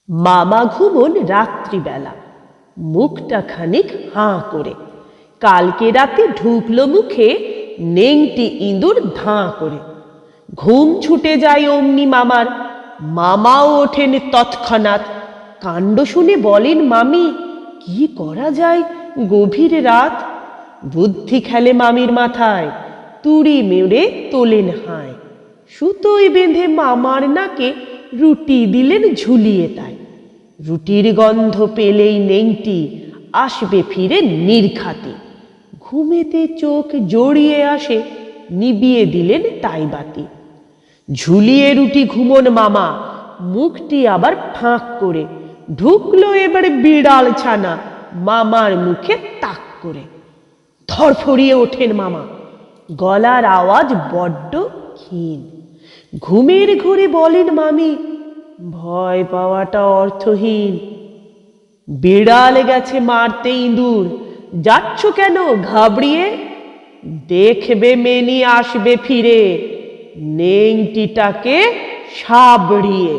মামা ঘুমন রাত্রিবেলা, মুখটা খানিক হাঁ করে। কালকে রাতে ঢুকলো মুখে নেংটি ইঁদুর ধাঁ করে। ঘুম ছুটে যায় অমনি মামার, মামাও ওঠেন তৎক্ষণাৎ। কাণ্ড শুনে বলেন মামি, কি করা যায় গভীর রাত? বুদ্ধি খেলে মামির মাথায়, তুড়ি মেরে তোলেন হায়। সুতোয় বেঁধে মামার নাকে রুটি দিলেন ঝুলিয়ে তাই। রুটির গন্ধ পেলেই নেংটি আসবে ফিরে নির্ঘাতে। ঘুমেতে চোখ জড়িয়ে আসে, নিবিয়ে দিলেন তাই বাতি। ঝুলিয়ে রুটি ঘুমন মামা, মুখটি আবার ফাঁক করে। ঢুকলো এবারে বিড়াল ছানা মামার মুখে তাক করে। ধরফরিয়ে ওঠেন মামা, গলার আওয়াজ বড্ড ক্ষীণ। ঘুমের ঘোরে বলেন মামি, ভয় পাওয়াটা অর্থহীন। বিড়াল গেছে মারতে ইঁদুর, যাচ্ছ কেন ঘাবড়িয়ে? দেখবে মেনি আসবে ফিরে, নেংটিটাকে সাবড়িয়ে।